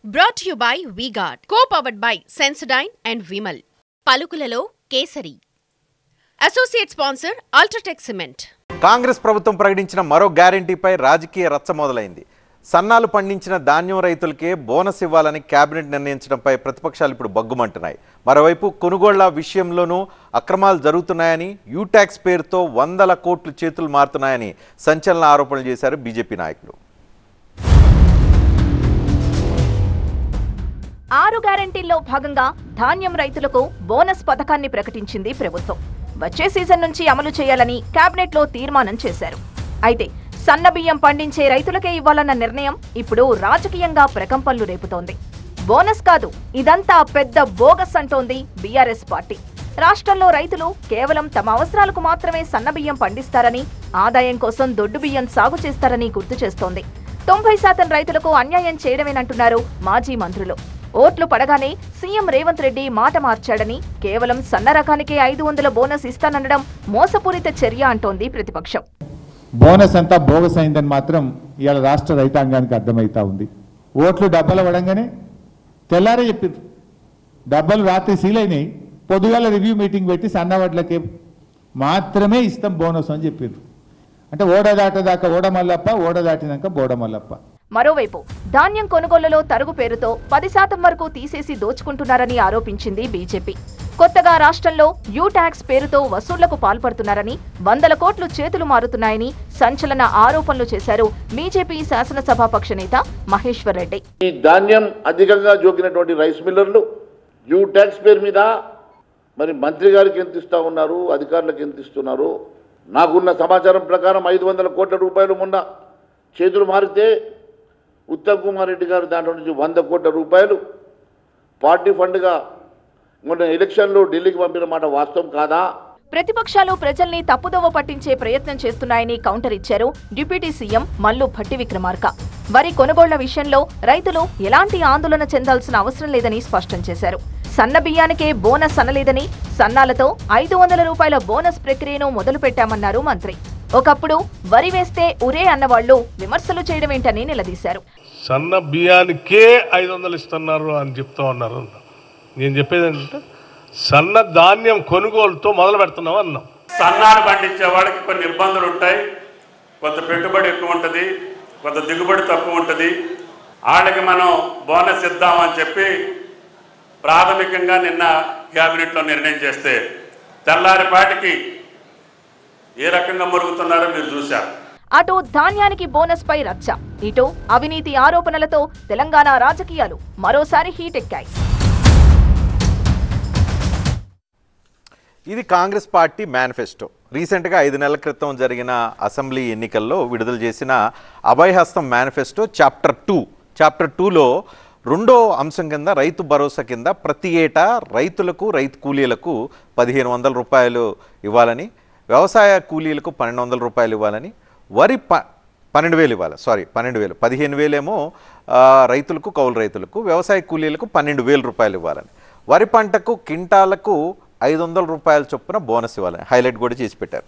Brought to you by V-Guard, co-powered by Sensodyne and Vimal. పలుకులలో Kesari. Associate sponsor Ultratech Cement. Congress ప్రభుత్వం ప్రకటించిన మరో గ్యారెంటీపై రాజకీయ రచ్చ మొదలైంది. సన్నాలు పండించిన ధాన్యం రైతులకే బోనస్ ఇవ్వాలని కేబినెట్ నిర్ణయించడంపై ప్రతిపక్షాలు ఇప్పుడు బగ్గుమంటున్నాయి. మరోవైపు కొనుగోళ్ల విషయంలోనూ అక్రమాలు జరుగుతున్నాయని, యూటాక్స్ పేరుతో వందల కోట్లు చేతులు మారుతున్నాయని సంచలన ఆరోపణలు చేశారు బీజేపీ నాయకులు. 6 గ్యారెంటీల్లో భాగంగా ధాన్యం రైతులకు బోనస్ పథకాన్ని ప్రకటించింది ప్రభుత్వం. వచ్చే సీజన్ నుంచి అమలు చేయాలని కేబినెట్లో తీర్మానం చేశారు. అయితే సన్న బియ్యం పండించే రైతులకే ఇవ్వాలన్న నిర్ణయం ఇప్పుడు రాజకీయంగా ప్రకంపనలు రేపుతోంది. బోనస్ కాదు, ఇదంతా పెద్ద బోగస్ అంటోంది బీఆర్ఎస్ పార్టీ. రాష్ట్రంలో రైతులు కేవలం తమ అవసరాలకు మాత్రమే సన్న బియ్యం పండిస్తారని, ఆదాయం కోసం దొడ్డు బియ్యం సాగు చేస్తారని గుర్తు చేస్తోంది. 90% రైతులకు అన్యాయం చేయడమేనంటున్నారు మాజీ మంత్రులు. ఓట్లు పడగానే సీఎం రేవంత్ రెడ్డి మాట మార్చాడని, కేవలం సన్న రకానికే 500 బోనస్ ఇస్తాననడం మోసపూరిత చర్య అంటోంది ప్రతిపక్షం. బోనస్ అంతా బోగస్ అయిందని మాత్రం ఇవాళ రాష్ట్ర రైతాంగానికి అర్థమవుతా ఉంది. ఓట్లు డబ్బాలు పడంగానే తెల్లారే చెప్పింది, డబ్బాలు రాత్రి సీలైనాయి, పొద్దుగాల రివ్యూ మీటింగ్ పెట్టి సన్న వడ్లకి మాత్రమే ఇస్తాం బోనస్ అని చెప్పింది. అంటే ఓడ దాటదాకా ఓడమల్లప్ప, ఓడ దాటినాక బోడమల్లప్ప. మరోవైపు ధాన్యం కొనుగోళ్లలో తరుగు పేరుతో 10% వరకు తీసేసి దోచుకుంటున్నారని ఆరోపించింది బీజేపీ. కొత్తగా రాష్ట్రంలో యూటాక్స్ పేరుతో వసూళ్లకు పాల్పడుతున్నారని, వందల కోట్లు చేతులు మారుతున్నాయని సంచలన ఆరోపణలు చేశారు బీజేపీ శాసనసభాపక్ష నేత మహేశ్వర్ రెడ్డి. ఈ ధాన్యం అధికంగా జోకినటువంటి రైస్ మిల్లర్లు యూటాక్స్ పేరు మీద మరి మంత్రి గారికి ఎంత ఇస్తా ఉన్నారు, అధికారులకు ఎంత ఇస్తున్నారు? నాకున్న సమాచారం ప్రకారం 500 కోట్ల రూపాయలు మొన్న చేతులు మారితే ఉత్తమ్ కుమార్ రెడ్డి గారు దాంట్లో నుంచి 100 కోట్ల రూపాయలు పార్టీ ఫండ్గా మొన్న ఎలక్షన్లో ఢిల్లీకి పంపిన మాట వాస్తవం కాదా? ప్రతిపక్షాలు ప్రజల్ని తప్పుదోవ పట్టించే ప్రయత్నం చేస్తున్నాయని కౌంటర్ ఇచ్చారు డిప్యూటీ సీఎం మల్లు భట్టి విక్రమార్క. వరి కొనుగోళ్ల విషయంలో రైతులు ఎలాంటి ఆందోళన చెందాల్సిన అవసరం లేదని స్పష్టం చేశారు. సన్న బియ్యానికే బోనస్ అనలేదని, సన్నాలతో 500 రూపాయల బోనస్ ప్రక్రియను మొదలుపెట్టామన్నారు మంత్రి. ఒకప్పుడు వరి వేస్తే ఉరే అన్నవాళ్లు విమర్శలు చేయడమేంటని నిలదీశారు. సన్న బియ్యానికే 500 ఇస్తున్నారు అని చెప్తా ఉన్నారు. నేను చెప్పేది ఏంటంటే సన్న ధాన్యం కొనుగోలుతో మొదలు పెడుతున్నాం అన్నాం. సన్నాలు పండించే వాళ్ళకి కొన్ని ఇబ్బందులు ఉంటాయి, కొంత పెట్టుబడి ఎక్కువ ఉంటుంది, కొంత దిగుబడి తక్కువ ఉంటుంది. వాళ్ళకి మనం బోనస్ ఇద్దామని చెప్పి ప్రాథమికంగా నిన్న క్యాబినెట్లో నిర్ణయం చేస్తే తెల్లారిపాటికి ఏ రకంగా మురుగుతున్నారో మీరు చూశారు. అటు ధాన్యానికి బోనస్ పై రచ్చ, ఇటు అవినీతి ఆరోపణలతో తెలంగాణ రాజకీయాలు మరోసారి హీట్ ఎక్కాయి. ఇది కాంగ్రెస్ పార్టీ మేనిఫెస్టో. రీసెంట్గా 5 నెలల క్రితం జరిగిన అసెంబ్లీ ఎన్నికల్లో విడుదల చేసిన అభయహస్తం మేనిఫెస్టో చాప్టర్ 2లో రెండో అంశం కింద రైతు భరోసా కింద ప్రతి ఏటా రైతులకు, రైతు కూలీలకు 1500 రూపాయలు ఇవ్వాలని, వ్యవసాయ కూలీలకు 1200 రూపాయలు ఇవ్వాలని, వరి 12,000 ఇవ్వాలి. 12,000, 15,000 ఏమో రైతులకు, కౌలు రైతులకు, వ్యవసాయ కూలీలకు 12,000 రూపాయలు ఇవ్వాలని, వరి పంటకు కింటాలకు 500 రూపాయల చొప్పున బోనస్ ఇవ్వాలని హైలైట్ కూడా చేసి పెట్టారు.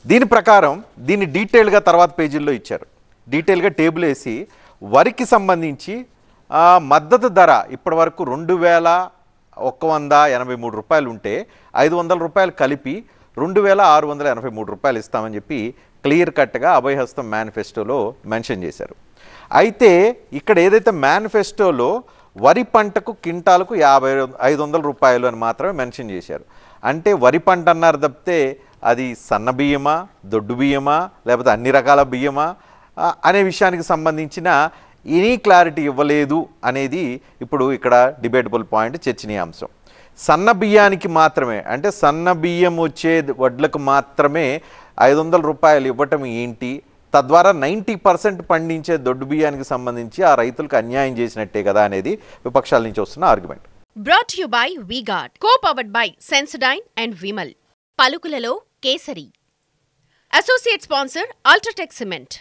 దీని ప్రకారం దీన్ని డీటెయిల్గా తర్వాత పేజీల్లో ఇచ్చారు. డీటెయిల్గా టేబుల్ వేసి వరికి సంబంధించి మద్దతు ధర ఇప్పటి వరకు 2,183 రూపాయలు ఉంటే 500 రూపాయలు కలిపి 2,683 రూపాయలు ఇస్తామని చెప్పి క్లియర్ కట్గా అభయహస్తం మేనిఫెస్టోలో మెన్షన్ చేశారు. అయితే ఇక్కడ ఏదైతే మేనిఫెస్టోలో వరి పంటకు కింటాలకు 500 రూపాయలు అని మాత్రమే మెన్షన్ చేశారు. అంటే వరి పంట అన్నారు తప్పితే అది సన్న బియ్యమా, దొడ్డు బియ్యమా, లేకపోతే అన్ని రకాల బియ్యమా అనే విషయానికి సంబంధించిన ఎనీ క్లారిటీ ఇవ్వలేదు అనేది ఇప్పుడు ఇక్కడ డిబేటబుల్ పాయింట్, చర్చనీయాంశం. సన్న బియ్యానికి మాత్రమే, అంటే సన్న బియ్యం వచ్చే వడ్లకు మాత్రమే 500 రూపాయలు ఇవ్వటం ఏంటి? తద్వారా 90% పండించే దొడ్డు బియ్యానికి సంబంధించి ఆ రైతులకు అన్యాయం చేసినట్టే కదా అనేది విపక్షాల నుంచి వస్తున్న argument. Brought to you by V-Guard, co-powered by Sensodyne and Vimal. పలుకులలో Kesari. Associate sponsor Ultratech Cement.